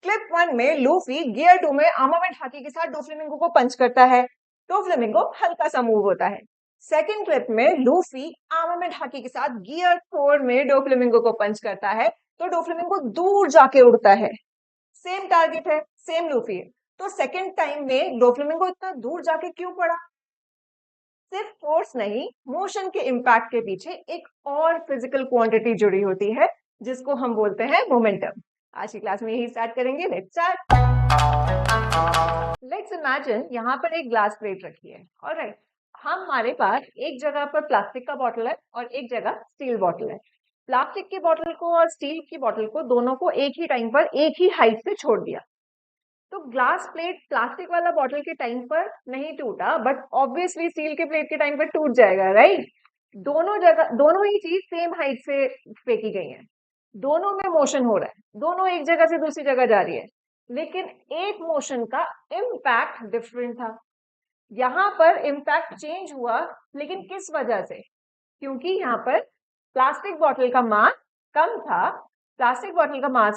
Clip 1 में Luffy gear 2 में armament hockey के साथ डोफ्लेमिंगो को पंच करता है। डोफ्लेमिंगो हल्का सा मूव होता है। सेकंड क्लिप में लूफी आर्मामेंट हाकी के साथ गियर 4 में डोफ्लेमिंगो को पंच करता है, तो डोफ्लेमिंगो दूर जाके उड़ता है। सेम टारगेट है, सेम लूफी है, तो सेकंड टाइम में डोफ्लेमिंगो इतना दूर जाके क्यों पड़ा? सिर्फ फोर्स नहीं, मोशन के इम्पैक्ट के पीछे एक और फिजिकल क्वांटिटी जुड़ी होती है, जिसको हम बोलते हैं मोमेंटम। आज की क्लास में यही स्टार्ट करेंगे। Let's start. लेट्स इमेजिन यहाँ पर एक ग्लास प्लेट रखी है। ऑलराइट, हमारे पास एक जगह पर प्लास्टिक का बॉटल है और एक जगह स्टील बॉटल है। प्लास्टिक की बॉटल को और स्टील की बॉटल को दोनों को एक ही टाइम पर एक ही हाइट से छोड़ दिया। तो ग्लास प्लेट प्लास्टिक वाला बॉटल के टाइम पर नहीं टूटा, बट ऑब्वियसली स्टील के प्लेट के टाइम पर टूट जाएगा, राइट? दोनों जगह दोनों ही चीज सेम हाइट से फेंकी गई है, दोनों में मोशन हो रहा है, दोनों एक जगह से दूसरी जगह जा रही है, लेकिन एक मोशन का इम्पैक्ट डिफरेंट था। यहाँ पर इम्पैक्ट चेंज हुआ, लेकिन किस वजह से? क्योंकि यहाँ पर प्लास्टिक बॉटल का मास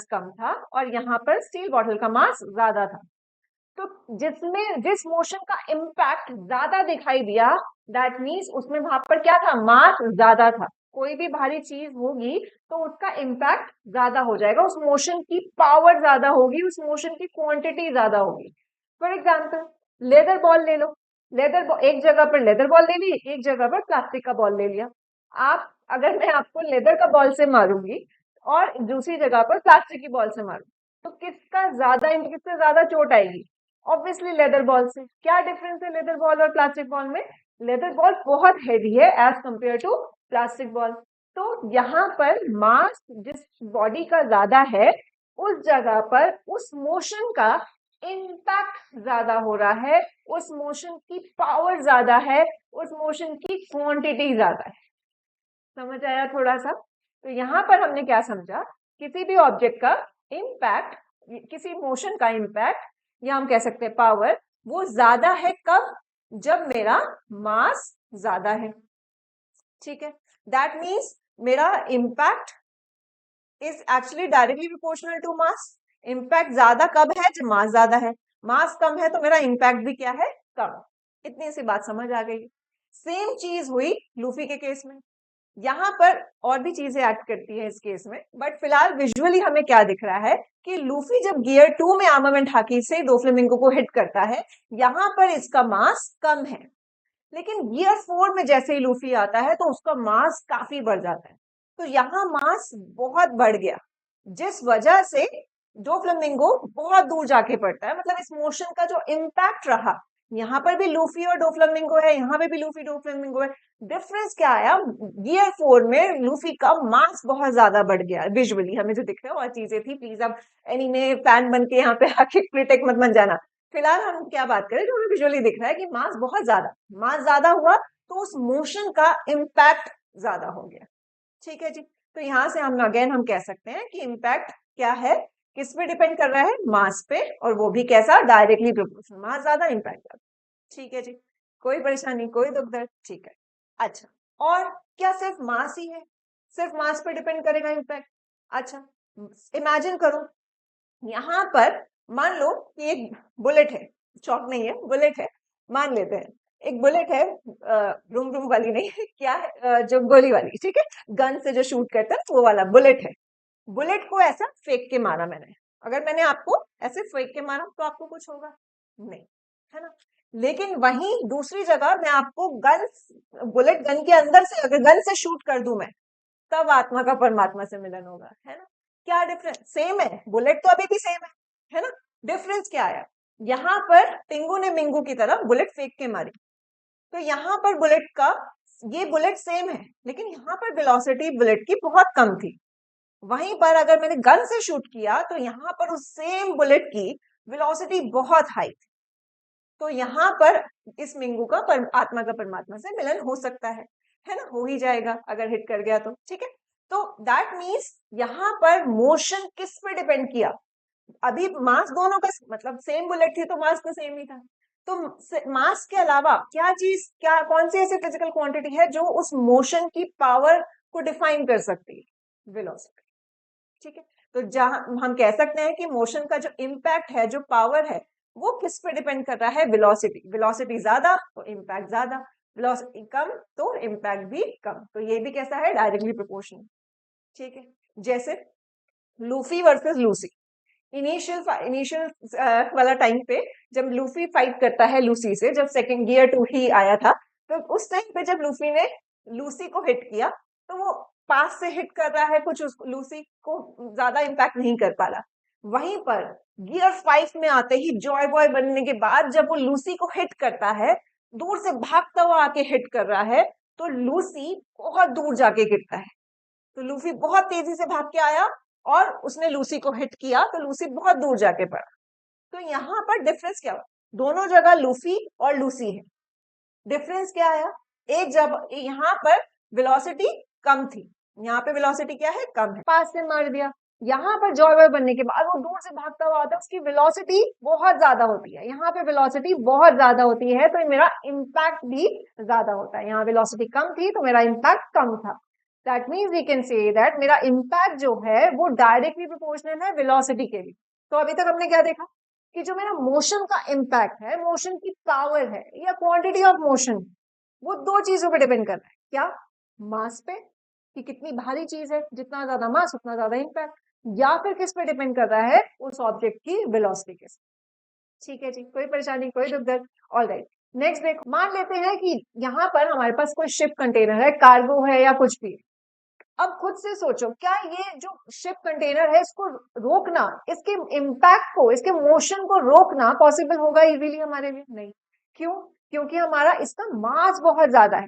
कम था, और यहाँ पर स्टील बॉटल का मास ज्यादा था। तो जिस मोशन का इम्पैक्ट ज्यादा दिखाई दिया, दैट मीन्स उसमें वहां पर क्या था? मास ज्यादा था। कोई भी भारी चीज होगी तो उसका इम्पैक्ट ज्यादा हो जाएगा, उस मोशन की पावर ज्यादा होगी, उस मोशन की क्वांटिटी ज्यादा होगी। फॉर एग्जाम्पल, लेदर बॉल ले लो। एक जगह पर लेदर बॉल ले ली, एक जगह पर प्लास्टिक का बॉल ले लिया। अगर मैं आपको लेदर का बॉल से मारूंगी और दूसरी जगह पर प्लास्टिक की बॉल से मारूंगी, तो किससे ज्यादा चोट आएगी? ऑब्वियसली लेदर बॉल से। क्या डिफरेंस है लेदर बॉल और प्लास्टिक बॉल में? लेदर बॉल बहुत हैवी है as compare to plastic ball. तो यहाँ पर मास जिस बॉडी का ज्यादा है, उस जगह पर उस मोशन का इम्पैक्ट ज्यादा हो रहा है, उस मोशन की पावर ज्यादा है, उस मोशन की क्वांटिटी ज्यादा है। समझ आया थोड़ा सा? तो यहाँ पर हमने क्या समझा? किसी भी ऑब्जेक्ट का इम्पैक्ट, किसी मोशन का इम्पैक्ट, या हम कह सकते हैं पावर, वो ज्यादा है कब? जब मेरा मास ज्यादा है। ठीक है, दैट मीन्स मेरा impact is actually directly proportional to mass. Impact ज्यादा कब है? जब मास ज्यादा है। मास कम है तो मेरा इम्पैक्ट भी क्या है? कम। इतनी सी बात समझ आ गई। सेम चीज हुई लूफी के केस में। यहाँ पर और भी चीजें ऐड करती है इस केस में, बट फिलहाल विजुअली हमें क्या दिख रहा है कि लूफी जब गियर 2 में आर्मामेंट हाकी से डोफ्लेमिंगो को हिट करता है, यहाँ पर इसका मास कम है, लेकिन गियर 4 में जैसे ही लूफी आता है तो उसका मास काफी बढ़ जाता है। तो यहाँ मास बहुत बढ़ गया, जिस वजह से डोफ्लेमिंगो बहुत दूर जाके पड़ता है। मतलब इस मोशन का जो इम्पैक्ट रहा, यहाँ पर भी लूफी और डोफ्लेमिंगो है, यहाँ पे भी लूफी डोफ्लेमिंगो है। डिफरेंस क्या आया? गियर 4 में लूफी का मास बहुत ज्यादा बढ़ गया। विजुअली हमें जो दिख रहा है और चीजें थी, प्लीज अब एनीमे फैन बन के यहाँ पे आके क्रिटिक मत बन जाना। फिलहाल हम क्या बात करें, जो हमें विजुअली दिख रहा है कि मास ज्यादा हुआ, तो उस मोशन का इम्पैक्ट ज्यादा हो गया। ठीक है जी। तो यहाँ से हम कह सकते हैं कि इम्पैक्ट क्या है, किस पे डिपेंड कर रहा है? मास पे, और वो भी कैसा? Directly proportional. मास ज्यादा, इम्पैक्ट ज्यादा। ठीक है जी, कोई परेशानी, कोई दुख दर्द? ठीक है। अच्छा, और क्या सिर्फ मास ही है? सिर्फ मास पे डिपेंड करेगा इम्पैक्ट? अच्छा, इमेजिन करो, यहाँ पर मान लो कि एक बुलेट है, चौक नहीं है, बुलेट है, मान लेते हैं एक बुलेट है, रूम रूम वाली नहीं है, क्या है, जो गोली वाली, ठीक है, गन से जो शूट करता है वो वाला बुलेट है। बुलेट को ऐसा फेंक के मारा मैंने। अगर मैंने आपको ऐसे फेंक के मारा तो आपको कुछ होगा नहीं, है ना? लेकिन वहीं दूसरी जगह मैं आपको बुलेट गन के अंदर से अगर गन से शूट कर दूं मैं, तब आत्मा का परमात्मा से मिलन होगा, है ना? क्या डिफरेंस? सेम है, बुलेट तो अभी भी सेम है ना? डिफरेंस क्या आया? यहाँ पर टिंगू ने मिंगू की तरफ बुलेट फेंक के मारी, तो यहाँ पर ये बुलेट सेम है, लेकिन यहाँ पर वेलोसिटी बुलेट की बहुत कम थी। वहीं पर अगर मैंने गन से शूट किया तो यहाँ पर उस सेम बुलेट की वेलोसिटी बहुत हाई थी। तो यहाँ पर इस मिंगू का आत्मा का परमात्मा से मिलन हो सकता है ना? हो ही जाएगा अगर हिट कर गया तो। ठीक है, तो दैट मीन्स यहाँ पर मोशन किस पे डिपेंड किया? अभी मास दोनों का मतलब सेम बुलेट थी तो मास तो सेम ही था। तो मास के अलावा कौन सी ऐसी फिजिकल क्वांटिटी है जो उस मोशन की पावर को डिफाइन कर सकती है? वेलोसिटी। ठीक है, तो जहां हम कह सकते हैं कि मोशन का जो इम्पैक्ट है, जो पावर है, वो किस पे डिपेंड कर रहा है? वेलोसिटी। वेलोसिटी ज्यादा तो इम्पैक्ट ज्यादा, वेलोसिटी कम तो इम्पैक्ट भी कम। तो ये भी कैसा है? Directly proportional. ठीक है, जैसे लूफी वर्सेस लूसी। इनिशियल वाला टाइम पे जब लूफी फाइट करता है लूसी से, जब सेकंड गियर 2 ही आया था, तो उस टाइम पे जब लूफी ने लूसी को हिट किया, तो वो पास से हिट कर रहा है, कुछ लूसी को ज्यादा इम्पैक्ट नहीं कर पा रहा। वहीं पर गियर 5 में आते ही, जॉय बॉय बनने के बाद, जब वो लूसी को हिट करता है, दूर से भागता हुआ आके हिट कर रहा है, तो लूसी बहुत दूर जाके गिरता है। तो लूफी बहुत तेजी से भाग के आया और उसने लूसी को हिट किया, तो लूसी बहुत दूर जाके पड़ा। तो यहाँ पर डिफरेंस क्या हुआ? दोनों जगह लूफी और लूसी है। डिफरेंस क्या आया? एक जब यहाँ पर वेलोसिटी कम थी, यहाँ पे वेलोसिटी क्या है? कम है, पास से मार दिया। यहाँ पर जॉय बॉय बनने के बाद वो दूर से भागता हुआ आता है, उसकी वेलोसिटी बहुत ज्यादा होती है। यहाँ पे वेलोसिटी बहुत ज्यादा होती है, तो मेरा इम्पैक्ट भी ज्यादा होता है। यहाँ वेलोसिटी कम थी तो मेरा इम्पैक्ट कम था। That means we can say that मेरा इम्पैक्ट जो है वो डायरेक्टली प्रोपोर्शनल है वेलोसिटी के भी। तो अभी तक हमने क्या देखा कि जो मेरा मोशन का इम्पैक्ट है, मोशन की पावर है या क्वांटिटी ऑफ मोशन, वो दो चीजों पे डिपेंड कर रहा है। क्या? मास पे, कि कितनी भारी चीज है, जितना ज्यादा मास उतना ज्यादा इम्पैक्ट, या फिर किस पे डिपेंड कर रहा है? उस ऑब्जेक्ट की वेलोसिटी के। ठीक है जी, कोई परेशानी, कोई दुख दर्द? ऑल राइट, नेक्स्ट देखो, मान लेते हैं कि यहाँ पर हमारे पास कोई शिप कंटेनर है, कार्गो है या कुछ भी। अब खुद से सोचो, क्या ये जो शिप कंटेनर है, इसको रोकना, इसके इम्पैक्ट को, इसके मोशन को रोकना पॉसिबल होगा इजीली हमारे लिए? नहीं। क्यों? क्योंकि हमारा इसका मास बहुत ज्यादा है।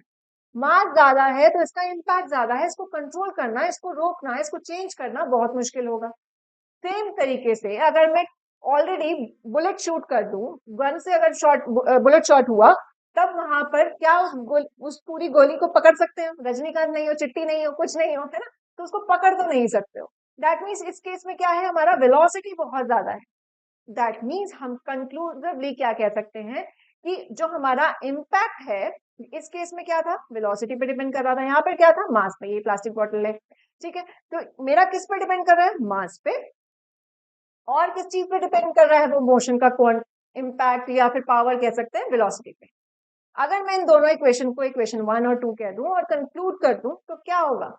मास ज्यादा है तो इसका इम्पैक्ट ज्यादा है। इसको कंट्रोल करना, इसको रोकना, इसको चेंज करना बहुत मुश्किल होगा। सेम तरीके से अगर मैं ऑलरेडी बुलेट शूट कर दूं, गन से अगर शॉट, बुलेट शॉट हुआ, तब वहां पर क्या उस पूरी गोली को पकड़ सकते हो? रजनीकांत नहीं हो, चिट्टी नहीं हो, कुछ नहीं हो, है ना? तो उसको पकड़ तो नहीं सकते हो। दैट मीन्स इस केस में क्या है? हमारा वेलोसिटी बहुत ज्यादा है। दैट मीन्स हम कंक्लूसिवली क्या कह सकते हैं कि जो हमारा इम्पैक्ट है, इस केस में क्या था? वेलोसिटी पे डिपेंड कर रहा था। यहाँ पर क्या था? मास पे। ये प्लास्टिक बॉटल है, ठीक है, तो मेरा किस पे डिपेंड कर रहा है? मास पे। और किस चीज पे डिपेंड कर रहा है? वो मोशन का इम्पैक्ट या फिर पावर कह सकते हैं, वेलोसिटी पे। अगर मैं इन दोनों इक्वेशन को इक्वेशन 1 और 2 कह दूं और कंक्लूड कर दूं, तो क्या होगा?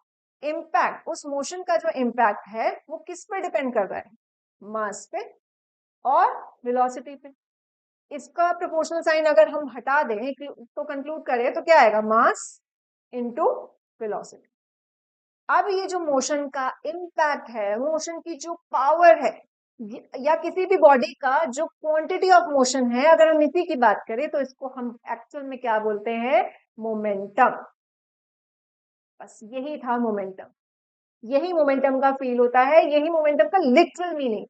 इम्पैक्ट, उस मोशन का जो इम्पैक्ट है वो किस पे डिपेंड कर रहा है? मास पे और वेलोसिटी पे। इसका प्रोपोर्शनल साइन अगर हम हटा दें तो कंक्लूड करें तो क्या आएगा? Mass into velocity. अब ये जो मोशन का इम्पैक्ट है, मोशन की जो पावर है, या किसी भी बॉडी का जो क्वांटिटी ऑफ मोशन है, अगर हम इसी की बात करें तो इसको हम एक्चुअल में क्या बोलते हैं? मोमेंटम। बस यही था मोमेंटम। यही मोमेंटम का फील होता है, यही मोमेंटम का लिटरल मीनिंग।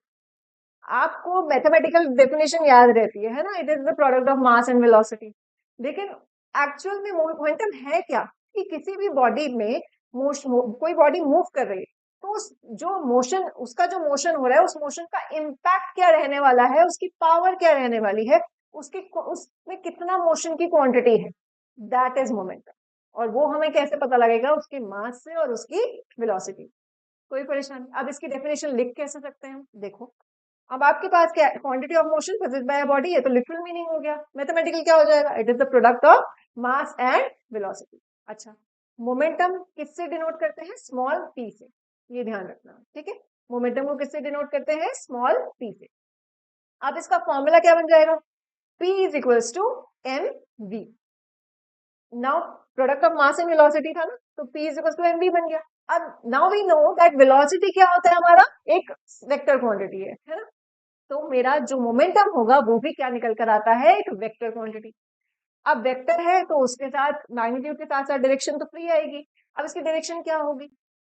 आपको मैथमेटिकल डेफिनेशन याद रहती है ना? It is the product of mass and velocity. लेकिन एक्चुअल में मोमेंटम है क्या? कि किसी भी बॉडी में कोई बॉडी मूव कर रही है, तो उस जो मोशन, उसका जो मोशन हो रहा है, उस मोशन का इम्पैक्ट क्या रहने वाला है, उसकी पावर क्या रहने वाली है, उसकी उसमें कितना मोशन की क्वांटिटी है, दैट इज मोमेंटम। और वो हमें कैसे पता लगेगा? उसके मास से और उसकी वेलोसिटी। कोई परेशानी? अब इसकी डेफिनेशन लिख कैसे सकते हैं? देखो, अब आपके पास क्या है? Quantity of motion produced by a body, ये तो लिटरल मीनिंग हो गया। मैथमेटिकल क्या हो जाएगा? It is the product of mass and velocity. अच्छा, मोमेंटम किससे डिनोट करते हैं? स्मॉल p से। ये ध्यान रखना, ठीक है? मोमेंटम को किससे डिनोट करते हैं? स्मॉल p से। अब इसका फॉर्मूला क्या बन जाएगा? p is equals to mv। Now product of mass and velocity था ना, तो p is equals to mv बन गया। अब now we know that velocity क्या होता है? हमारा एक वेक्टर क्वांटिटी है ना? तो मेरा जो मोमेंटम होगा वो भी क्या निकल कर आता है? एक वेक्टर क्वांटिटी। अब वेक्टर है तो उसके साथ मैग्नीट्यूड के साथ साथ डायरेक्शन तो फ्री आएगी। अब इसकी डायरेक्शन क्या होगी?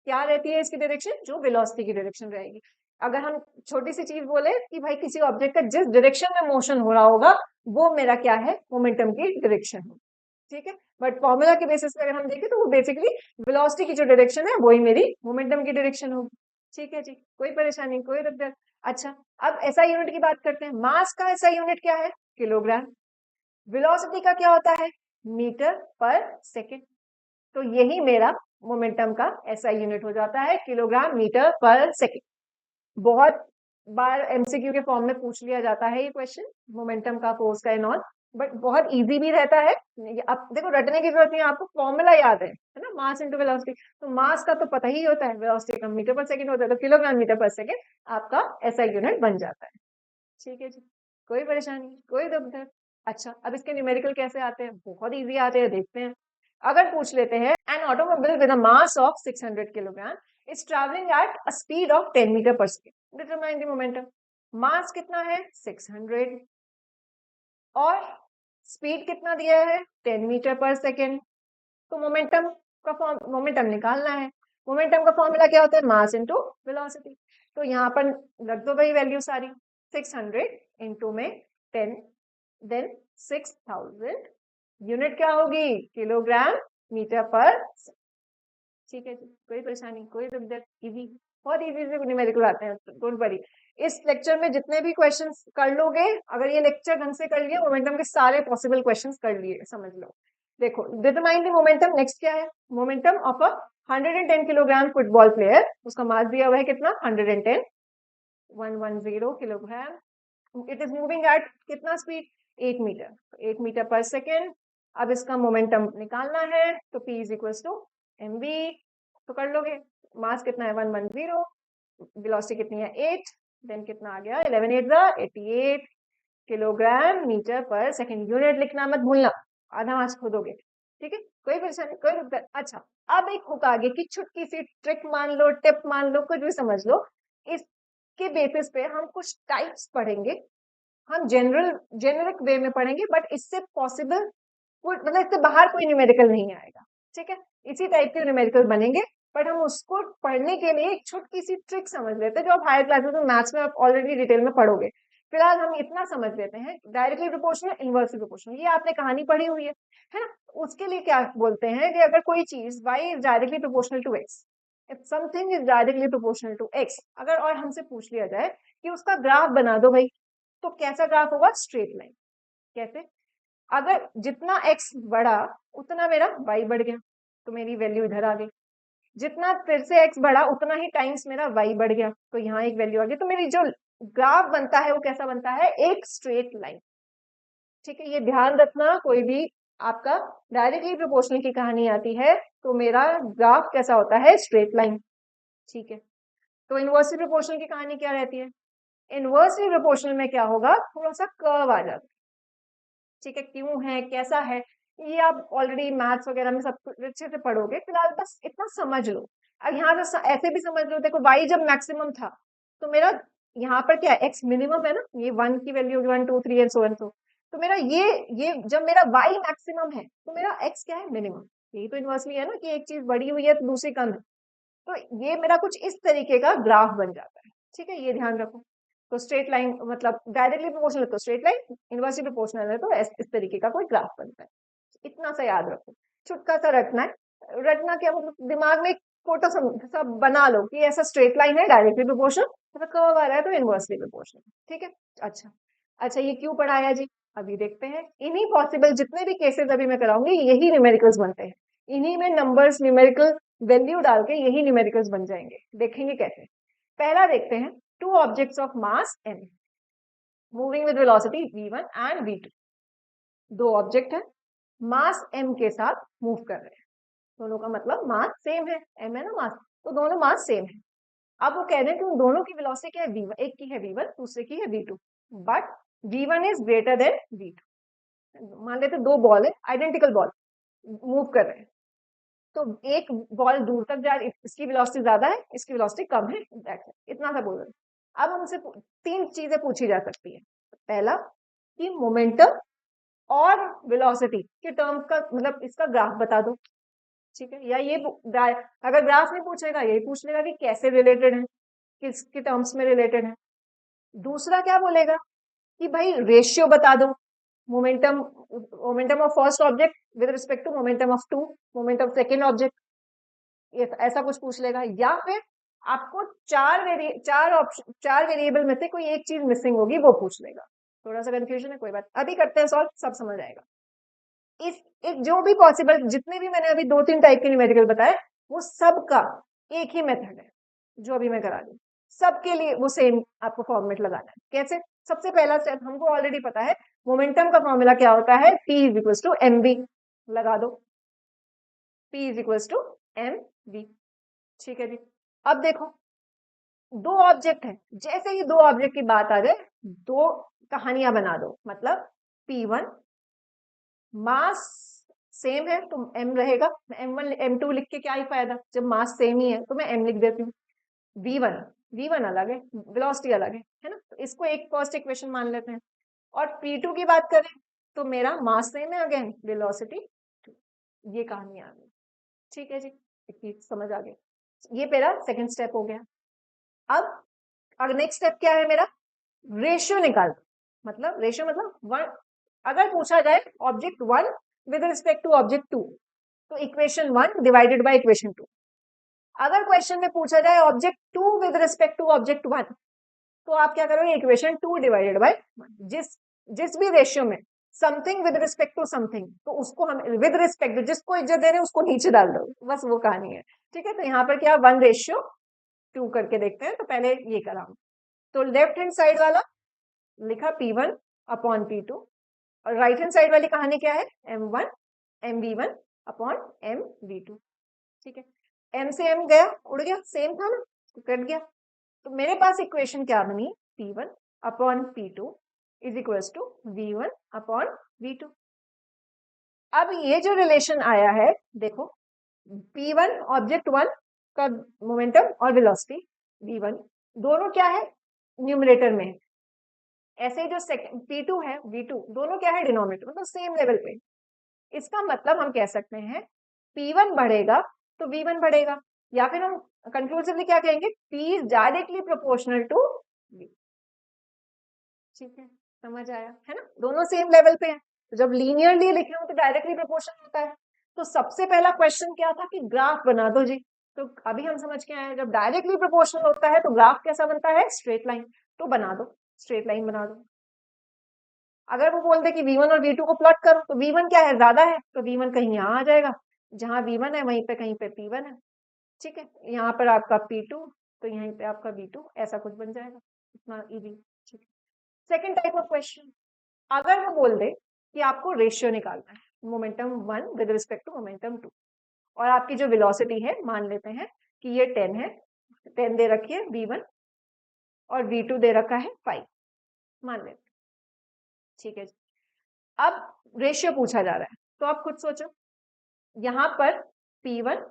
क्या रहती है इसकी डायरेक्शन? जो वेलोसिटी की डायरेक्शन रहेगी। अगर हम छोटी सी चीज बोले कि भाई किसी ऑब्जेक्ट का जिस डायरेक्शन में मोशन हो रहा होगा, वो मेरा क्या है? मोमेंटम की डायरेक्शन है, ठीक है? बट फॉर्मूला के बेसिस पे अगर हम देखें तो वो बेसिकली वेलोसिटी की जो डायरेक्शन है वही मेरी मोमेंटम की डायरेक्शन होगी। ठीक है जी, कोई परेशानी, कोई दिक्कत? अच्छा, अब एसआई यूनिट की बात करते हैं। मास का एसआई यूनिट क्या है? किलोग्राम। वेलोसिटी का क्या होता है? Metre per second. तो यही मेरा मोमेंटम का एसआई यूनिट हो जाता है, किलोग्राम मीटर पर सेकेंड। बहुत बार एमसीक्यू के फॉर्म में पूछ लिया जाता है ये क्वेश्चन, मोमेंटम का, फोर्स का एंड ऑल, बट बहुत इजी भी रहता है। अब देखो रटने की जरूरत नहीं है, आपको फॉर्मूला याद है ना, मास इंटू वेलोसिटी। तो मास का तो पता ही होता है, वेलोसिटी का मीटर पर सेकंड होता है, तो किलोग्राम मीटर पर सेकंड आपका ऐसा यूनिट बन जाता है। ठीक है जी, कोई परेशानी, कोई दुख। अच्छा, अब इसके न्यूमेरिकल कैसे आते हैं? बहुत इजी आते हैं, देखते हैं। अगर पूछ लेते हैं an automobile with a mass of 600 kilogram is traveling at a speed of 10 meter per second, determine the momentum. Mass कितना है? 600, और स्पीड कितना दिया है? 10 मीटर पर सेकेंड। तो मोमेंटम का फॉर्म, मोमेंटम निकालना है। मोमेंटम का फॉर्मूला क्या होता है? Mass into velocity. तो यहाँ पर रख दो भाई वैल्यू सारी, 600 इंटू में 10, देन 6000, यूनिट क्या होगी? किलोग्राम मीटर पर। ठीक है जी, कोई परेशानी, कोई दिक्कत, इजी, बहुत इजी से न्यूमेरिकल आते हैं, डोंट वरी। इस लेक्चर में जितने भी क्वेश्चंस कर लोगे, अगर ये लेक्चर ढंग से कर लिए, मोमेंटम के सारे पॉसिबल क्वेश्चंस कर लिए, समझ लो। देखो, डिटरमाइन द मोमेंटम, नेक्स्ट क्या है? Momentum of a 110 kilogram football player, उसका मास दिया हुआ है कितना? 110, 110 kilogram. It is moving at कितना speed? 8 meter, 8 meter per second. अब इसका मोमेंटम निकालना है, तो P is equal to mv, तो कर लोगे। मास कितना है? 110, वेलोसिटी कितनी है? 8, देन कितना आ गया? 11 8 88 kilogram metre per second. Unit लिखना मत भूलना, आधा मास खोदोगे। ठीक है, कोई परेशानी, कोई दिक्कत। अच्छा, अब एक हुक आगे की छुटकी सी ट्रिक मान लो, टिप मान लो, कुछ भी समझ लो। इसके बेसिस पे हम कुछ टाइप्स पढ़ेंगे, हम जेनरिक वे में पढ़ेंगे, बट इससे पॉसिबल, मतलब इससे बाहर कोई न्यूमेरिकल नहीं आएगा। ठीक है, इसी टाइप के न्यूमेरिकल बनेंगे, बट हम उसको पढ़ने के लिए एक छोटी सी ट्रिक समझ लेते हैं, जो आप हायर क्लासेस में मैथ्स में आप ऑलरेडी डिटेल में पढ़ोगे। फिलहाल हम इतना समझ लेते हैं, डायरेक्टली प्रोपोर्शनल, इनवर्सली प्रोपोर्शनल, ये आपने कहानी पढ़ी हुई है ना। उसके लिए क्या बोलते हैं कि अगर कोई चीज y is directly proportional to x, if something is directly proportional to x, अगर और हमसे पूछ लिया जाए कि उसका ग्राफ बना दो भाई, तो कैसा ग्राफ होगा? Straight line. कैसे? अगर जितना x बढ़ा उतना मेरा y बढ़ गया, तो मेरी वैल्यू इधर आ गई। जितना फिर से x बढ़ा उतना ही टाइम्स मेरा y बढ़ गया, तो यहाँ एक वैल्यू आ गई। तो मेरी जो ग्राफ बनता है वो कैसा बनता है? एक स्ट्रेट लाइन। ठीक है, ये ध्यान रखना, कोई भी आपका डायरेक्टली प्रोपोर्शनल की कहानी आती है तो मेरा ग्राफ कैसा होता है? Straight line. ठीक है, तो इनवर्सली प्रोपोर्शनल की कहानी क्या रहती है? इनवर्सली प्रोपोर्शनल में क्या होगा? थोड़ा सा कर्व आ जाता है। ठीक है, क्यों है, कैसा है, ये आप ऑलरेडी मैथ्स वगैरह में सब कुछ अच्छे से पढ़ोगे, फिलहाल बस इतना समझ लो। अब यहाँ से ऐसे भी समझ लो, देखो y जब मैक्सिमम था तो मेरा यहाँ पर क्या है? x मिनिमम है ना, ये 1 की value 1 2 3 and so and so. तो मेरा ये जब मेरा y मैक्सिमम है तो मेरा x क्या है? मिनिमम। यही तो इनवर्सली है ना, कि एक चीज बड़ी हुई है तो दूसरी कम है। तो ये मेरा कुछ इस तरीके का ग्राफ बन जाता है। ठीक है, ये ध्यान रखो। तो स्ट्रेट लाइन मतलब डायरेक्टली प्रोपोर्शनल तो स्ट्रेट लाइन, इनवर्सली प्रोपोर्शनल है तो इस तरीके का कोई ग्राफ बनता है। इतना सा याद रखो, छुटका सा रटना है। रटना क्या मतलब? दिमाग में एक फोटो सब बना लो कि ऐसा स्ट्रेट लाइन है, डायरेक्टली प्रोपोर्शनल, ऐसा कर्व आ रहा है तो इनवर्सली प्रोपोर्शनल। ठीक है, अच्छा अच्छा, ये क्यों पढ़ाया जी? अभी देखते हैं। इन्हीं पॉसिबल जितने भी केसेस अभी मैं कराऊंगी, यही न्यूमेरिकल्स बनते हैं। इन्हीं में नंबर्स, न्यूमेरिकल वैल्यू डाल के यही न्यूमेरिकल्स बन जाएंगे। देखेंगे कैसे। पहला देखते हैं, two objects of mass m moving with velocity v1 and v2। दो ऑब्जेक्ट है, मास m के साथ मूव कर रहे हैं, दोनों का मतलब मास सेम है, m है ना मास, तो दोनों मास सेम है। अब वो कह रहे हैं कि उन दोनों की वेलोसिटी क्या है? v1, एक की है v1, दूसरे की है v2, but v1 is greater then v2। मान लेते दो बॉल है, आइडेंटिकल बॉल मूव कर रहे हैं, तो एक बॉल दूर तक जा रही, इसकी वेलोसिटी ज्यादा है, इसकी वेलोसिटी कम है, इतना सा बोल रहे हैं। अब हमसे तीन चीजें पूछी जा सकती है। पहला कि मोमेंटम और वेलोसिटी के टर्म का मतलब इसका ग्राफ बता दो। ठीक है, या ये अगर ग्राफ नहीं पूछेगा, यही पूछ लेगा कि कैसे रिलेटेड है, किसके टर्म्स में रिलेटेड है। दूसरा क्या बोलेगा कि भाई रेशियो बता दो, momentum momentum of first object with respect to momentum of two, momentum second object, ऐसा कुछ पूछ लेगा। या फिर आपको चार वेरिएबल में से कोई एक चीज मिसिंग होगी, वो पूछ लेगा। थोड़ा सा कंफ्यूजन है, कोई बात, अभी करते हैं सॉल्व, सब समझ आएगा। इस एक जो भी पॉसिबल, जितने भी मैंने अभी 2-3 टाइप के न्यूमेरिकल बताए, वो सबका एक ही मेथड है जो अभी मैं करा दूं। सबके लिए वो सेम आपको फॉर्मेट लगाना है। कैसे? सबसे पहला स्टेप हमको ऑलरेडी पता है, मोमेंटम का फॉर्मूला क्या होता है, P is equal to mv, लगा दो, P is equal to mv। ठीक है जी। अब देखो, दो ऑब्जेक्ट है, जैसे ही दो ऑब्जेक्ट की बात आ जाए, दो कहानियां बना दो। मतलब P1 मास सेम है तो m रहेगा, m1 m2 लिख के क्या ही फायदा, जब मास सेम ही है तो मैं m लिख देती हूँ। v1 अलग है, वेलोसिटी अलग है ना, तो इसको एक फर्स्ट इक्वेशन मान लेते हैं। और P2 की बात करें तो मेरा मास सेम है, अगेन वेलोसिटी, ये कहानी आ गई। ठीक है जी, इतनी समझ आ गई। ये मेरा सेकंड स्टेप हो गया। अब अगर नेक्स्ट स्टेप क्या है मेरा, रेशियो निकाल। मतलब रेशियो मतलब वन, अगर पूछा जाए object one with respect to object two, तो equation one divided by equation two. अगर क्वेश्चन में पूछा जाए object two with respect to object one, तो आप क्या करोगे, इक्वेशन टू डिवाइडेड बाय जिस जिस भी रेशियो में something with respect to something, तो उसको हम विद रिस्पेक्ट, जिसको इज्जत दे रहे हैं उसको नीचे डाल दो, बस वो कहानी है। ठीक है, तो यहाँ पर क्या 1:2 करके देखते हैं। तो पहले ये करा, तो लेफ्ट हैंड साइड वाला लिखा P1 अपॉन P2, और राइट हैंड साइड वाली कहानी क्या है, M1 MV1 अपॉन MV2। ठीक है, M से M गया, उड़ गया, सेम था ना, तो कट गया। तो मेरे पास इक्वेशन क्या बनी, P1 upon P2 is equal to V1 upon V2। अब ये जो रिलेशन आया है, देखो P1 ऑब्जेक्ट वन का मोमेंटम और वेलोसिटी V1 दोनों क्या है, न्यूमरेटर में है। ऐसे जो सेकंड P2 है V2 दोनों क्या है, डिनोमिनेटर, मतलब सेम लेवल पे। इसका मतलब हम कह सकते हैं P1 बढ़ेगा तो V1 बढ़ेगा, या फिर हम कंक्लूसिवली क्या कहेंगे, P is directly proportional to V। ठीक है, समझ आया है ना, दोनों सेम लेवल पे है। तो जब लीनियरली लिख रहे हो तो डायरेक्टली प्रोपोर्शनल होता है। तो सबसे पहला क्वेश्चन क्या था कि ग्राफ बना दो जी, तो अभी हम समझ के आए, जब डायरेक्टली प्रोपोर्शनल होता है तो ग्राफ कैसा बनता है, स्ट्रेट लाइन। तो बना दो, स्ट्रेट लाइन बना दो। अगर वो बोलते कि V1 और V2 को प्लॉट करो, तो V1 क्या है, ज्यादा है, तो V1 कहीं यहाँ आ जाएगा, जहां V1 है वहीं पे कहीं पे P1 है। ठीक है, यहाँ पर आपका P2, तो यहीं पे आपका V2, ऐसा कुछ बन जाएगा, इतना इजी। ठीक है, सेकेंड टाइप ऑफ क्वेश्चन, अगर वो बोल दे कि आपको रेशियो निकालना है, momentum one with respect to momentum two, और आपकी जो वेलोसिटी है मान लेते हैं कि ये 10 है, 10 दे रखी है V1, और V2 दे रखा है 5, मान लेते हैं। ठीक है जी, अब रेशियो पूछा जा रहा है, तो आप खुद सोचो, यहां पर P1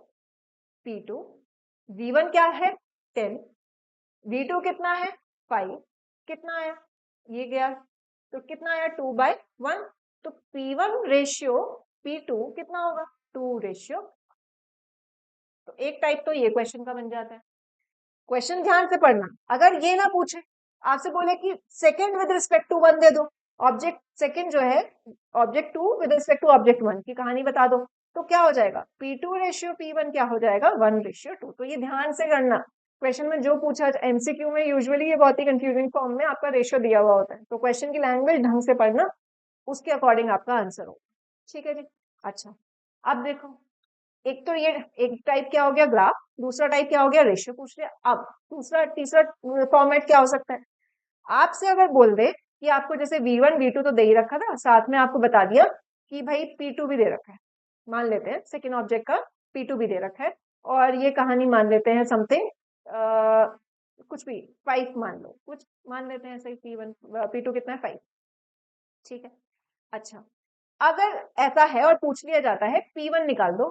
P2, V1 क्या है 10, V2 कितना है 5, कितना आया, ये गया, तो कितना आया 2/1। तो P1 रेशियो P2 कितना होगा, 2:। तो एक टाइप तो ये क्वेश्चन का बन जाता है। क्वेश्चन ध्यान से पढ़ना, अगर ये ना पूछे, आपसे बोले कि second with respect to one दे दो, ऑब्जेक्ट सेकंड जो है object two with respect to object one की कहानी बता दो, तो क्या हो जाएगा, P2 रेशियो P1 क्या हो जाएगा, 1:2। तो ये ध्यान से करना, क्वेश्चन में जो पूछा, एमसीक्यू में यूजुअली ये बहुत ही कंफ्यूजिंग फॉर्म में आपका रेशियो दिया हुआ होता है, तो क्वेश्चन की लैंग्वेज ढंग से पढ़ना, उसके अकॉर्डिंग आपका आंसर होगा। ठीक है जी। अच्छा, अब देखो, एक तो ये एक टाइप क्या हो गया, ग्राफ, दूसरा टाइप क्या हो गया, रेशियो पूछ लिया। अब दूसरा तीसरा फॉर्मेट क्या हो सकता है, आपसे अगर बोल दे कि आपको जैसे V1 V2 तो दे ही रखा था, साथ में आपको बता दिया कि भाई P2 भी दे रखा है, मान लेते हैं सेकेंड ऑब्जेक्ट का P2 भी दे रखा है, और ये कहानी मान लेते हैं समथिंग कुछ भी 5 मान लो, कुछ मान लेते हैं, सही P1 P2 कितना है 5। ठीक है, अच्छा, अगर ऐसा है और पूछ लिया जाता है P1 निकाल दो,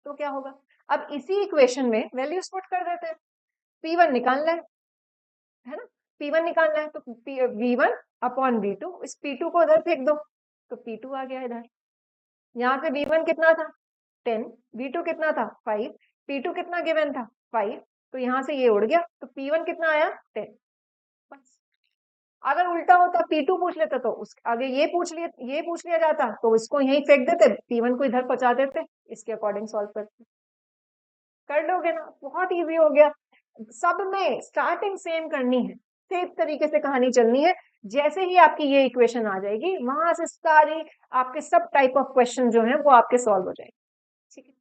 तो क्या होगा, अब इसी इक्वेशन में वैल्यूज पुट कर देते हैं, P1 निकालना है ना, P1 निकालना है, तो V1 अपॉन V2, इस P2 को उधर फेंक दो, तो P2 आ गया इधर। यहाँ से V1 कितना था 10, V2 कितना था 5, P2 कितना गिवन था 5, तो यहाँ से ये उड़ गया, तो P1 कितना आया 10। बस, अगर उल्टा होता P2 पूछ लेता तो उस आगे ये पूछ लिया जाता, तो इसको यहीं फेंक देते, P1 को इधर पहुंचा देते, इसके अकॉर्डिंग सॉल्व करते, कर लोगे ना, बहुत इजी हो गया। सब में स्टार्टिंग सेम करनी है, सेम तरीके से कहानी चलनी है, जैसे ही आपकी ये इक्वेशन आ जाएगी वहां से सारी आपके सब टाइप ऑफ क्वेश्चन जो है वो आपके सॉल्व हो जाएंगे। ठीक है,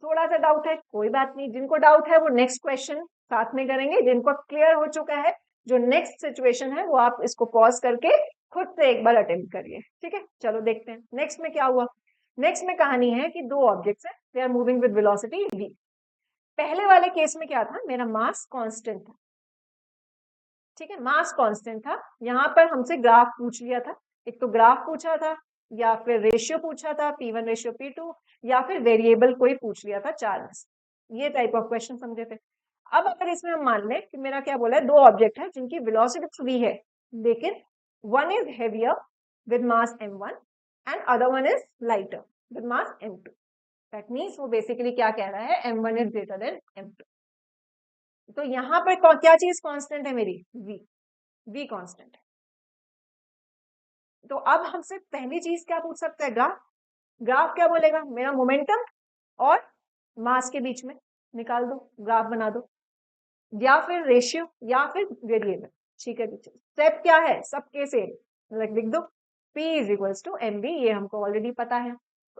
थोड़ा सा डाउट है, कोई बात नहीं, जिनको डाउट है वो नेक्स्ट क्वेश्चन साथ में करेंगे, जिनको क्लियर हो चुका है जो नेक्स्ट सिचुएशन है वो आप इसको पॉज करके खुद से एक बार अटेम्प्ट करिए, ठीक है। चलो देखते हैं नेक्स्ट में क्या हुआ। नेक्स्ट में कहानी है कि दो ऑब्जेक्ट्स है, they are moving with velocity v। पहले वाले केस में क्या था, मेरा मास कांस्टेंट था, ठीक है, मास कांस्टेंट था। यहाँ पर हमसे ग्राफ पूछ लिया था, एक तो ग्राफ पूछा था या फिर रेशियो पूछा था P1 रेशियो P2, या फिर वेरिएबल कोई पूछ लिया था चार में से, ये टाइप ऑफ क्वेश्चन समझे थे। अब अगर इसमें हम मान लें कि मेरा क्या बोला है, दो ऑब्जेक्ट है जिनकी वेलोसिटी v है, लेकिन one is heavier with mass m1 and other one is lighter with mass m2। That means वो बेसिकली क्या कह रहा है, m1 is greater than m2। तो यहाँ पर क्या चीज कांस्टेंट है मेरी, v कांस्टेंट है। तो अब हमसे पहली चीज क्या पूछ सकता है, ग्राफ। ग्राफ क्या बोलेगा, मेरा मोमेंटम और मास के बीच में निकाल दो, ग्राफ बना दो, या फिर रेशियो या फिर वेरिएबल, ठीक है। स्टेप क्या है, सबके सेम लिख दो, P is equals to mv, ये हमको ऑलरेडी पता है।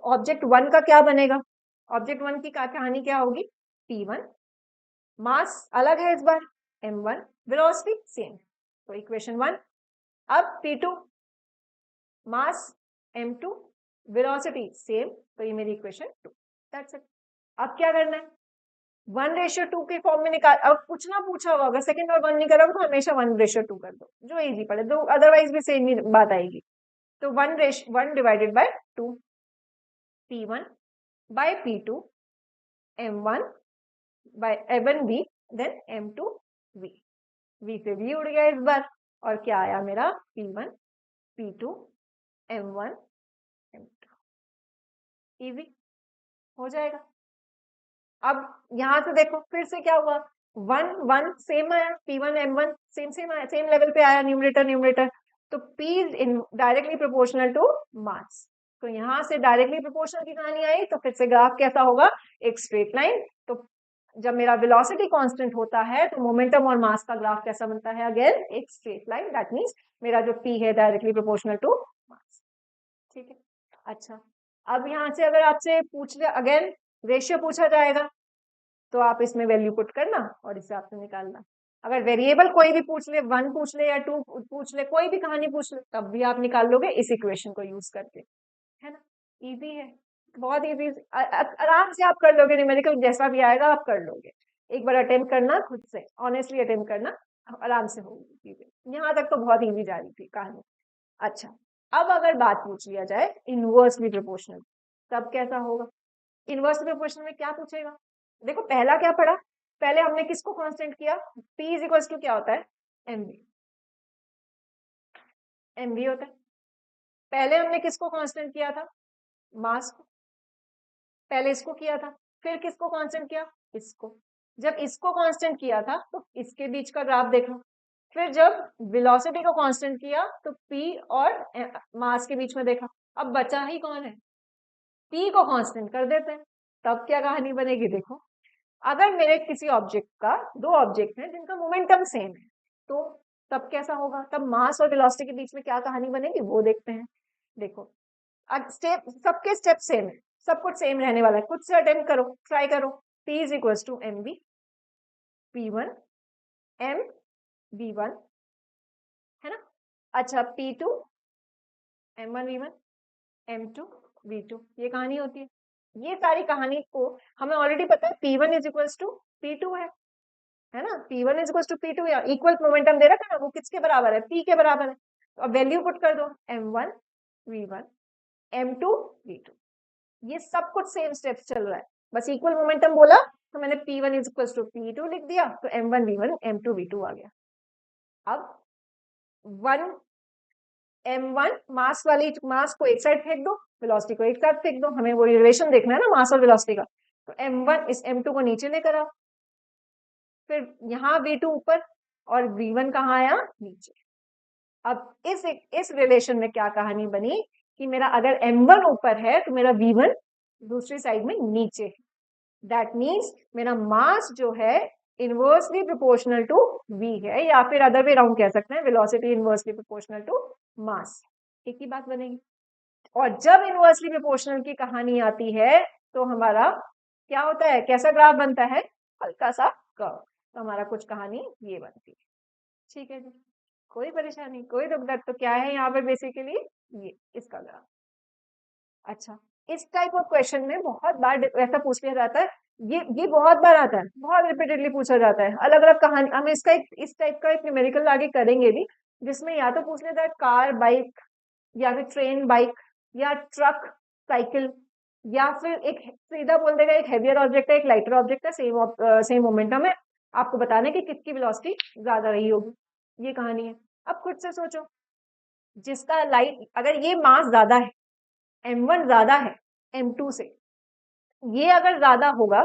ऑब्जेक्ट वन का क्या बनेगा, ऑब्जेक्ट वन की कहानी क्या होगी, P1, मास अलग है इस बार m1, वेलोसिटी सेम, तो इक्वेशन 1। अब P2, मास m2, वेलोसिटी सेम, तो ये मेरी इक्वेशन 2। That's it. अब क्या करना है, 1:2 के फॉर्म में निकाल। अब कुछ ना पूछा होगा, अगर सेकंड और वन नहीं करोगे तो हमेशा 1:2 कर दो, जो इजी पड़े, दो अदरवाइज भी सेम ही बात आएगी। तो 1 divided by 2, P1 by P2, m1 by m1v, then m2 v। v से v उड़ गया इस बार, और क्या आया मेरा, P1 P2 m1 m2। Easy हो जाएगा। अब यहां से देखो फिर से क्या हुआ, 1 सेम आया, P1 m1 सेम सेम आया, सेम लेवल पे आया, न्यूमरेटर न्यूमरेटर। तो P is in directly proportional to mass, तो यहां से डायरेक्टली प्रोपोर्शनल की कहानी आई, तो फिर से ग्राफ कैसा होगा, एक स्ट्रेट लाइन। तो जब मेरा वेलोसिटी कांस्टेंट होता है तो मोमेंटम और मास का ग्राफ कैसा बनता है, अगेन एक स्ट्रेट लाइन। दैट मींस मेरा जो P है डायरेक्टली प्रोपोर्शनल टू मास, ठीक है। अच्छा, अब यहां से अगर आपसे पूछ ले, अगेन रेशियो पूछा जाएगा, तो आप इसमें वैल्यू पुट करना और इस हिसाब से निकालना। अगर वेरिएबल कोई भी पूछ ले, 1 पूछ ले या 2 पूछ ले, कोई भी कहानी पूछ ले, तब भी आप निकाल लोगे इस इक्वेशन को यूज करके, है ना। इजी है, बहुत इजी, आराम से आप कर लोगे, न्यूमेरिकल जैसा भी आएगा आप कर लोगे। एक बार अटेम्प्ट करना, खुद से ऑनेस्टली अटेम्प्ट करना, आराम से होगी चीजें। यहाँ तक तो बहुत इजी जा रही थी कहानी। अच्छा, अब अगर बात पूछ लिया जाए इनवर्सली प्रोपोर्शनल, तब कैसा होगा। इनवर्सली प्रोपोर्शनल में क्या पूछेगा, देखो पहला क्या पढ़ा, पहले हमने किसको कांस्टेंट किया, P इज इक्वल्स टू क्या होता है, mv, mv होता है। पहले हमने किसको कांस्टेंट किया था, मास को, पहले इसको किया था, फिर किसको कांस्टेंट किया, इसको। जब इसको कांस्टेंट किया था तो इसके बीच का ग्राफ देखा, फिर जब वेलोसिटी को कांस्टेंट किया तो P और मास के बीच में देखा। अब बचा ही कौन है, P को कांस्टेंट कर देते हैं, तब क्या कहानी बनेगी, देखो अगर मेरे किसी ऑब्जेक्ट का, दो ऑब्जेक्ट हैं जिनका मोमेंटम सेम है, तो तब कैसा होगा, तब मास और वेलोसिटी के बीच में क्या कहानी बनेगी वो देखते हैं। देखो स्टेप, सबके स्टेप सेम है, सब कुछ सेम रहने वाला है, खुद से अटेम्प्ट करो, ट्राई करो। P is equals to mv, P1 m v1, है ना। अच्छा, P2 m1 v1 m2 v2, ये कहानी होती है। ये सारी कहानी को हमें ऑलरेडी पता है, P1 is equals to P2 है ना, P1 is equals to P2, या इक्वल मोमेंटम दे रखा है ना, वो किसके बराबर है, P के बराबर है। तो अब वैल्यू पुट कर दो, m1 v1 m2 v2, ये सब कुछ सेम स्टेप्स चल रहा है, बस इक्वल मोमेंटम बोला तो मैंने P1 is equals to P2 लिख दिया, तो m1 v1 m2 v2 आ गया। अब 1 m1 मास वाली, मास को एक साइड फेंक दो, वेलोसिटी को एक साइड फेंक दो, हमें वो रिलेशन देखना है ना मास और वेलोसिटी का। तो m1 इस m2 को नीचे लेकर आओ, फिर यहाँ v2 ऊपर और v1 कहाँ आया, नीचे। अब इस रिलेशन में क्या कहानी बनी कि मेरा अगर m1 ऊपर है तो मेरा v1 दूसरी साइड में नीचे है। दैट मीन्स मेरा मास जो है इनवर्सली प्रोपोर्शनल टू v है, या फिर अदर वे राउंड कह सकते हैं, velocity inversely proportional to mass, एक ही बात बनेगी। और जब इनवर्सली प्रोपोर्शनल की कहानी आती है तो हमारा क्या होता है, कैसा ग्राफ बनता है, हल्का सा कर्व। तो हमारा कुछ कहानी ये बनती है। ठीक है जी, कोई परेशानी, कोई दुख दर्द, तो क्या है यहाँ पर बेसिकली ये इसका ग्राफ। अच्छा, इस टाइप ऑफ क्वेश्चन में बहुत बार ऐसा पूछ लिया जाता है, ये बहुत बार आता है, बहुत रिपीटेडली पूछा जाता है, अलग अलग कहानी। हम इसका इस टाइप का एक न्यूमेरिकल आगे करेंगे भी, जिसमें या तो पूछ लेता है कार बाइक, या फिर ट्रेन बाइक, या ट्रक साइकिल, या फिर एक सीधा बोल देगा एक हेवियर ऑब्जेक्ट है, एक लाइटर ऑब्जेक्ट है, सेम मोमेंटम है, आपको बताने की किसकी वेलोसिटी ज्यादा रही होगी, ये कहानी है। अब खुद से सोचो, जिसका लाइट, अगर ये मास ज्यादा है, m1 ज्यादा है m2 से, ये अगर ज्यादा होगा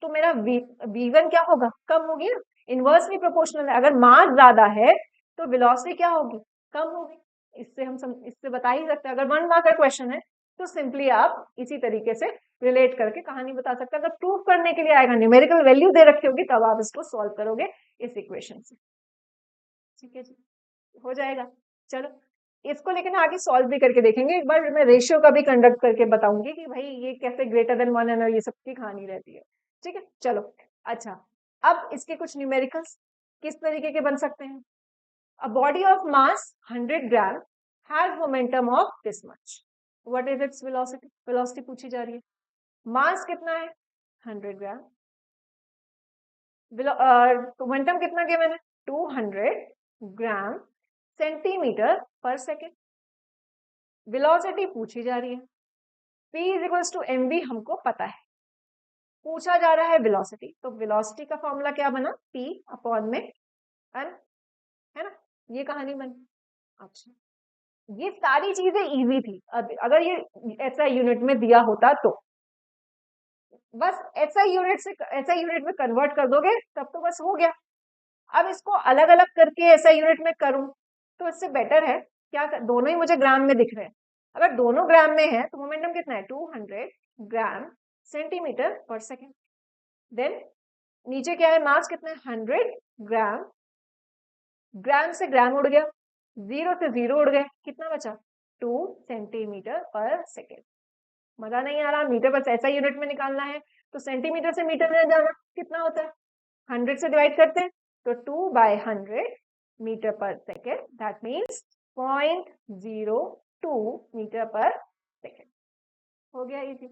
तो मेरा v1 क्या होगा, कम होगी ना, इनवर्सली प्रोपोर्शनल है। अगर मास ज्यादा है तो वेलोसिटी क्या होगी, कम होगी। इससे बता ही सकते हैं। अगर 1 मार्क का क्वेश्चन है तो सिंपली आप इसी तरीके से रिलेट करके कहानी बता सकते हैं। अगर प्रूफ करने के लिए आएगा, न्यूमेरिकल वैल्यू दे रखी होगी, तब आप इसको सॉल्व करोगे इस इक्वेशन से। ठीक है जी, हो जाएगा। चलो, इसको लेकिन आगे सॉल्व भी करके देखेंगे। एक बार मैं रेशियो का भी कंडक्ट करके बताऊंगी कि भाई ये कैसे ग्रेटर देन 1 है, ये सबकी कहानी रहती है। ठीक है, चलो। अच्छा, अब इसके कुछ न्यूमेरिकल्स किस तरीके के बन सकते हैं। A body of mass 100 gram has momentum of this much, what is its velocity, velocity पूछी जा रही है। मास कितना है, 100 ग्राम, मोमेंटम कितना गिवन है, 200 gram centimeter per second. Velocity पूछी जा रही है, p is equals to mv हमको पता है, पूछा जा रहा है वेलोसिटी, तो वेलोसिटी का फॉर्मूला क्या बना, p अपॉन में n, है ना, ये कहानी बनी। अच्छा, ये सारी चीजें इजी थी। अब अगर ये ऐसा यूनिट में दिया होता तो बस ऐसा यूनिट में कन्वर्ट कर दोगे, तब तो बस हो गया। अब इसको अलग अलग करके ऐसा यूनिट में करूं तो इससे बेटर है क्या दोनों ही मुझे ग्राम में दिख रहे हैं। अगर दोनों ग्राम में है तो मोमेंटम कितना है, 200 gram centimeter per second. Then नीचे क्या है, मास कितना है, 100 ग्राम, ग्राम से ग्राम उड़ गया, 0 से 0 उड़ गए, कितना बचा, 2 सेंटीमीटर पर सेकेंड। मजा नहीं आ रहा, मीटर बस ऐसा यूनिट में निकालना है, तो सेंटीमीटर से मीटर में जाना कितना होता है, 100 से डिवाइड करते हैं, तो 2/100 metre per second, that means 0.02 metre per second. हो गया इजी।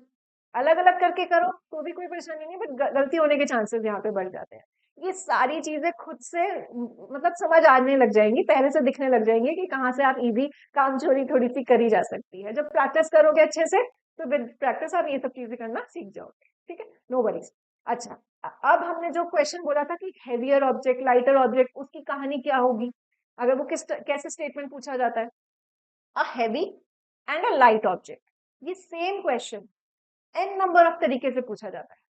अलग अलग करके करो तो भी कोई परेशानी नहीं, बट गलती होने के चांसेस यहाँ पे बढ़ जाते हैं। ये सारी चीजें खुद से मतलब समझ आने लग जाएंगी, पहले से दिखने लग जाएंगी कि कहाँ से आप इजी काम चोरी थोड़ी सी करी जा सकती है। जब प्रैक्टिस करोगे अच्छे से तो विद प्रैक्टिस आप ये सब चीजें करना सीख जाओगे। ठीक है, नो वरीज। अच्छा, अब हमने जो क्वेश्चन बोला था कि हेवियर ऑब्जेक्ट, लाइटर ऑब्जेक्ट, उसकी कहानी क्या होगी अगर वो कैसे स्टेटमेंट पूछा जाता है, a heavy and a light object. ये same question n number of तरीके से पूछा जाता है।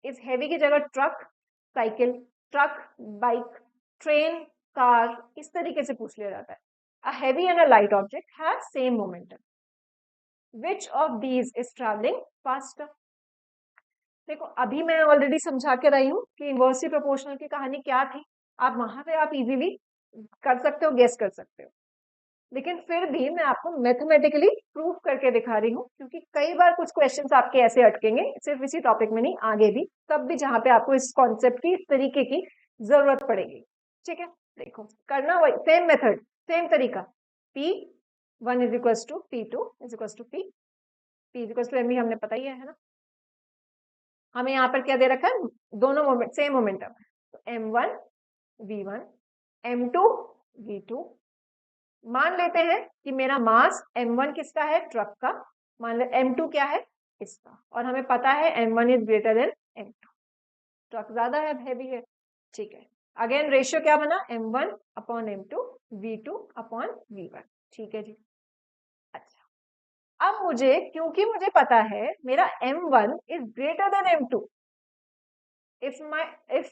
इस हेवी की जगह truck cycle, truck bike, train car, इस तरीके से पूछ लिया जाता है। A heavy and a light object have same momentum, which of these is travelling faster. देखो, अभी मैं ऑलरेडी समझा के रही हूँ कि इनवर्सली प्रोपोर्शनल की कहानी क्या थी। आप वहां पे आप इजीली कर सकते हो, गेस कर सकते हो, लेकिन फिर भी मैं आपको मैथमेटिकली प्रूफ करके दिखा रही हूँ, क्योंकि कई बार कुछ क्वेश्चंस आपके ऐसे अटकेंगे, सिर्फ इसी टॉपिक में नहीं, आगे भी, तब भी जहां पे आपको इस कॉन्सेप्ट की, इस तरीके की जरूरत पड़ेगी। ठीक है, देखो करना वही सेम मेथड, सेम तरीका। P1 is equal to P2 is equal to P is equal to m, हमने पता ही है ना। हमें यहाँ पर क्या दे रखा है, दोनों मोमेंट सेम मोमेंटम है, तो m1 v1 m2 v2। मान लेते हैं कि मेरा मास m1 किसका है, ट्रक का, मान ले m2 क्या है, इसका, और हमें पता है m1 is greater than m2, truck ज्यादा है, हैवी है। ठीक है, अगेन रेशियो क्या बना, m1 upon m2, v2 upon v1। ठीक है जी। अच्छा, अब मुझे, क्योंकि मुझे पता है मेरा m1 is greater than m2, if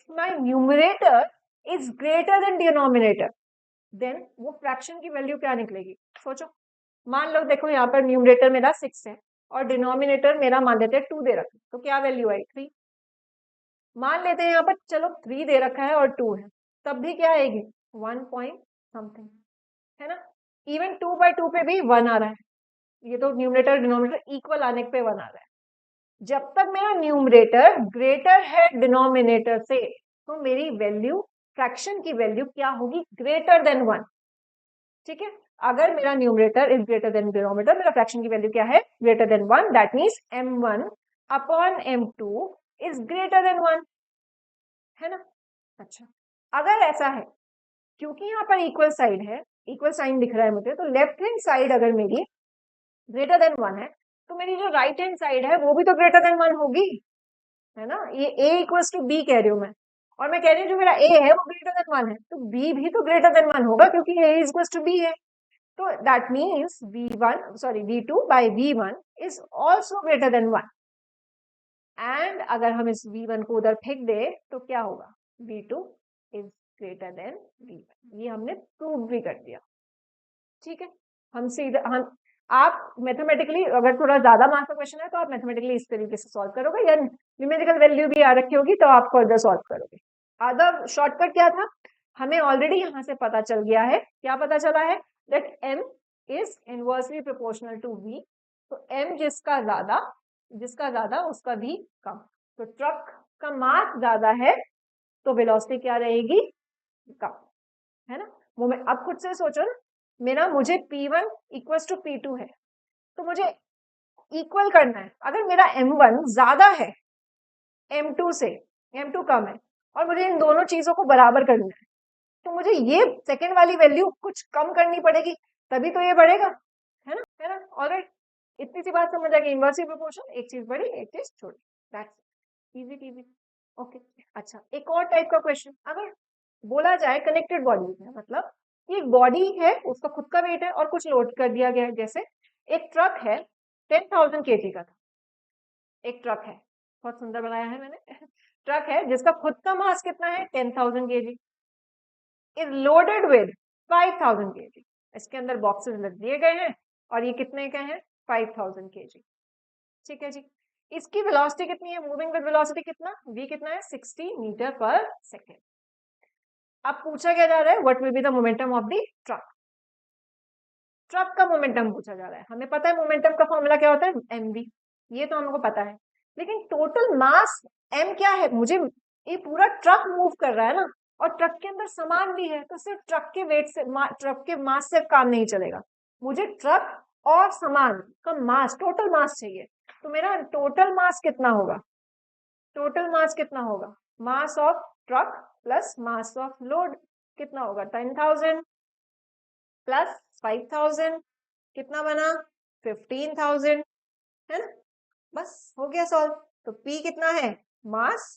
my numerator is greater than denominator, then वो फ्रैक्शन की वैल्यू क्या निकलेगी, सोचो। मान लो, देखो यहाँ पर न्यूमरेटर मेरा 6 है और डिनोमिनेटर मेरा मान लेते हैं 2 दे रखा है, तो क्या वैल्यू आई, 3। मान लेते हैं यहाँ पर चलो 3 दे रखा है और 2 है, तब भी क्या आएगी, 1 पॉइंट समथिंग, है ना। इवन 2/2 पे भी 1 आ रहा है, ये तो न्यूमरेटर डिनोमिनेटर इक्वल आने पे 1 आ रहा है। जब तक मेरा न्यूमरेटर ग्रेटर है डिनोमिनेटर से, तो मेरी वैल्यू, फ्रैक्शन की वैल्यू क्या होगी, ग्रेटर देन 1। ठीक है, अगर मेरा numerator is greater than denominator, मेरा फ्रैक्शन की वैल्यू क्या है, greater than 1, that means m1 upon m2 is greater than 1, है ना। अच्छा, अगर ऐसा है, क्योंकि यहाँ पर इक्वल साइड है, इक्वल साइन दिख रहा है मुझे, तो लेफ्ट हैंड साइड अगर मेरी ग्रेटर देन 1 है, तो मेरी जो राइट हैंड साइड है वो भी तो ग्रेटर देन 1 होगी, है ना। ये a इक्वल्स टू b कह रही हूँ मैं, और मैं कह रही हूँ जो मेरा a है वो ग्रेटर देन 1 है, तो b भी तो ग्रेटर देन 1 होगा क्योंकि a इक्वल्स टू b है। तो that means v2 by v1 is also greater than 1। And अगर हम इस v1 को उधर फेंक दे तो क्या होगा, v2 is greater then v1। ये हमने प्रूव भी कर दिया। ठीक है, हम सीधा हम आप मैथमेटिकली अगर थोड़ा ज्यादा मार्क्स का क्वेश्चन है तो आप मैथमेटिकली इस तरीके से सॉल्व करोगे, या न्यूमेरिकल वैल्यू भी आ रखी होगी तो आप फर्दर सॉल्व करोगे। अदर शॉर्टकट क्या था, हमें ऑलरेडी यहाँ से पता चल गया है, क्या पता चला है, that m is inversely proportional to v। तो m जिसका ज्यादा उसका v कम। तो ट्रक का मास ज्यादा है तो वेलोसिटी क्या रहेगी, कम, है ना। अब खुद से सोचो ना, मुझे P1 इक्वल्स टू P2 है, तो मुझे इक्वल करना है। अगर मेरा M1 ज्यादा है M2 से, M2 कम है, और मुझे इन दोनों चीजों को बराबर करना है, तो मुझे ये सेकेंड वाली वैल्यू कुछ कम करनी पड़ेगी, तभी तो ये बढ़ेगा, है ना। ऑलराइट, इतनी सी बात समझ आ गई, इनवर्सली प्रोपोर्शन, एक चीज बड़ी एक चीज छोटी, दैट्स इजी इजी। ओके, अच्छा, एक और टाइप का क्वेश्चन, अगर बोला जाए कनेक्टेड बॉडी है, मतलब एक बॉडी है, उसका खुद का वेट है और कुछ लोड कर दिया गया है, जैसे एक ट्रक है 10,000 kg का था, एक ट्रक है, बहुत सुंदर बनाया है मैंने ट्रक है जिसका खुद का मास कितना है 10,000 kg, is loaded with 5,000 kg। इसके अंदर बॉक्सेस लग दिए गए हैं और ये कितने के हैं, 5,000 kg। ठीक है जी, इसकी वेलोसिटी कितनी है, मूविंग विद वेलोसिटी कितना, v कितना है, 60 मीटर पर सेकेंड। अब पूछा क्या जा रहा है, what will be the momentum of the truck. Truck का मोमेंटम पूछा जा रहा है, हमें पता है मोमेंटम का फॉर्मूला क्या होता है, mv, ये तो हमको पता है, लेकिन टोटल मास m क्या है, मुझे ये पूरा ट्रक मूव कर रहा है ना, और ट्रक के अंदर सामान भी है, तो सिर्फ ट्रक के वेट से, ट्रक के मास से काम नहीं चलेगा, मुझे ट्रक और सामान का मास, टोटल मास चाहिए। तो मेरा टोटल मास कितना होगा, टोटल मास कितना होगा, mass of truck plus mass of load कितना होगा, 10,000 प्लस 5,000 कितना बना, 15,000, है ना। बस हो गया सॉल्व। तो P कितना है, मास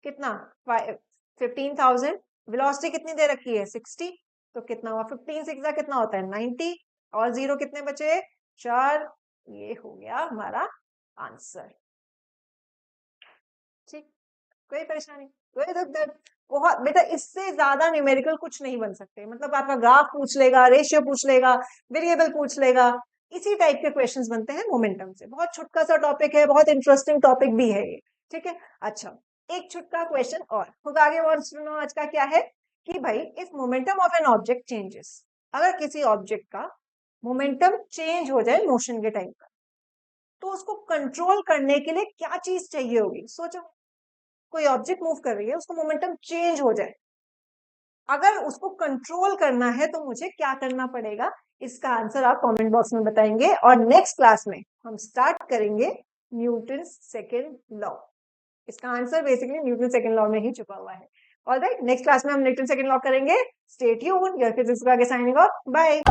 कितना 15,000, वेलोसिटी कितनी दे रखी है 60, तो कितना हुआ 15 6 कितना होता है 90, और जीरो कितने बचे 4, ये हो गया हमारा आंसर। ठीक, कोई परेशानी, कोई दुख दर्द, बहुत बेटा, इससे ज्यादा न्यूमेरिकल कुछ नहीं बन सकते, मतलब आपका ग्राफ पूछ लेगा, रेशियो पूछ लेगा, वेरिएबल पूछ लेगा, इसी टाइप के क्वेश्चंस बनते हैं मोमेंटम से। बहुत छुटका सा टॉपिक है, बहुत इंटरेस्टिंग टॉपिक भी है ये। ठीक है, अच्छा, एक छुटका क्वेश्चन और खुद आगे आज का क्या है कि भाई, if momentum of an object changes, अगर किसी ऑब्जेक्ट का मोमेंटम चेंज हो जाए मोशन के टाइम पर, तो उसको कंट्रोल करने के लिए क्या चीज चाहिए होगी, सोचो। कोई ऑब्जेक्ट मूव कर रही है, उसका मोमेंटम चेंज हो जाए, अगर उसको कंट्रोल करना है तो मुझे क्या करना पड़ेगा, इसका आंसर आप कमेंट बॉक्स में बताएंगे, और नेक्स्ट क्लास में हम स्टार्ट करेंगे न्यूटन सेकेंड लॉ। इसका answer basically Newton second law में ही छुपा हुआ है। ऑलराइट, नेक्स्ट क्लास में हम न्यूटन सेकेंड लॉ करेंगे। स्टे ट्यून्ड, योर फिजिक्स का साइनिंग ऑफ, बाय।